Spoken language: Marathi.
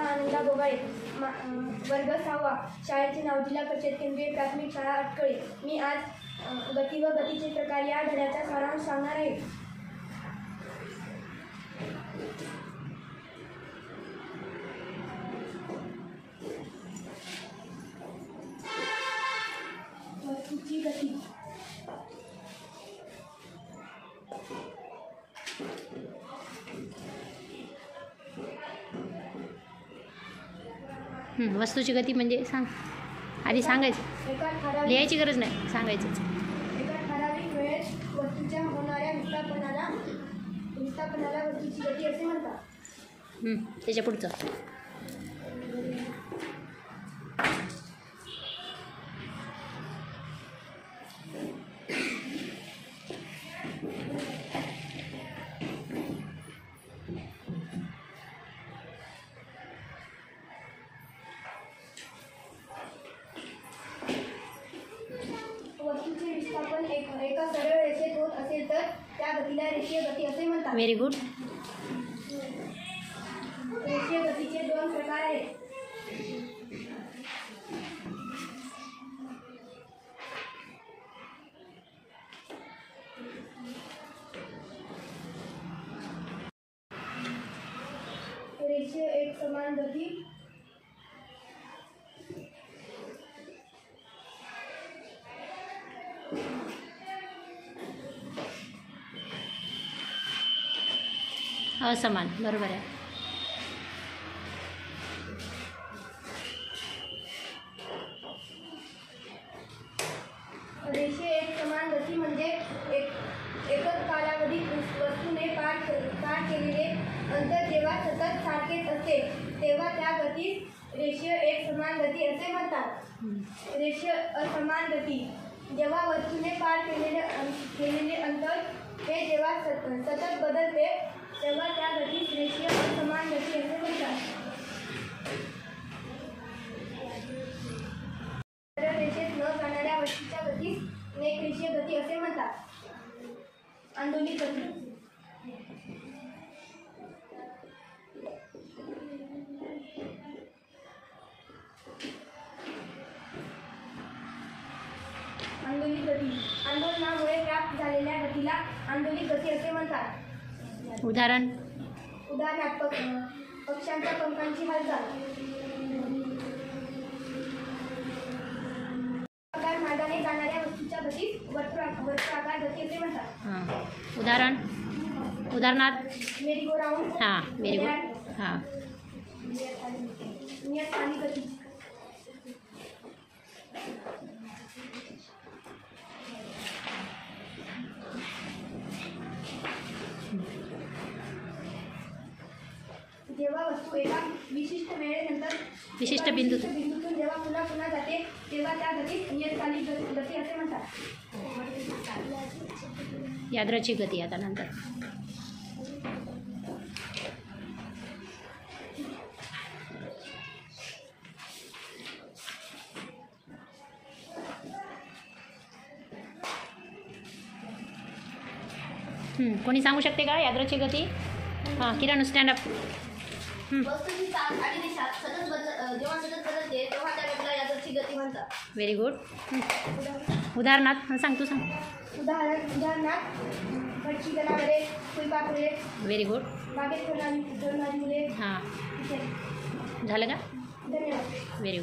रेखा आनंदा बोगाळे, वर्ग 6वा, शाळेचे नाव जिल्हा परिषद केंद्रीय प्राथमिक शाळा अटकळे. मी आज गती व गतीचे प्रकार या धड्याचा सारांश सांगणार आहे. वस्तूची गती. वस्तूची गती म्हणजे सांग. आधी सांगायचं, लिहायची गरज नाही, सांगायचंच. एका ठराविक वेळेत वस्तूच्या होणाऱ्या विस्थापनाला वस्तूची गती असे म्हणतात. त्याच्या पुढचं. वस्तूचे विस्थापन एका सरळ रेषेत होत असेल तर त्या गतीला रेषीय गती असे म्हणतात. Very good. रेषीय गतीचे 2 प्रकार आहेत. रेषीय एकसमान गती, असमान. बरोबर आहे. रेषीय एकसमान गती म्हणजे एकच कालावधीत वस्तूने पार केलेले अंतर जेव्हा सतत सारखेच असते तेव्हा त्या गतीस रेषीय एकसमान गती असे म्हणतात. रेषीय असमान गती. जेव्हा वस्तूने पार केलेले अंतर हे जेव्हा सतत बदलते तेव्हा त्या गतीस रेषीय असमान गती असे म्हणतात. सरळ रेषेत न जाणाऱ्या वस्तूच्या गतीस नेक रेषीय गती असे म्हणतात. आंदोलिक गती. आंदोलिक गती. आंदोलनामुळे प्राप्त झालेल्या गतीला आंदोलिक गती असे म्हणतात. उदाहरणार्थ पक्ष्यांच्या पंखांची हालचाल. मार्गाने जाणाऱ्या वस्तूच्या गतीस वर्तुळाकार गती असे म्हणतात. उदाहरणार्थ मेरी गो राऊंड. हां, व्हेरी गुड. हां. नियतकालिक गती. जेव्हा वस्तू एका विशिष्ट वेळेनंतर विशिष्ट बिंदूतून जेव्हा पुन्हा जाते तेव्हा त्या गतीस नियतकालिक गती असे म्हणतात. यादृच्छिक गती. आता नंतर कोणी सांगू शकते का यादृच्छिक गती? हां, किरण स्टँड अप. वस्तूची चाल आणि दिशा जेव्हा सतत बदलते तेव्हा त्या गतीला यादृच्छिक गती म्हणतात. Very good. उदाहरणार्थ सांग, तू सांग. उदाहरणार्थ भटकी जनावरे, फुलपाखरे. Very good. बागेत खेळणारी मुले. हां, झालं का? धन्यवाद. Very good.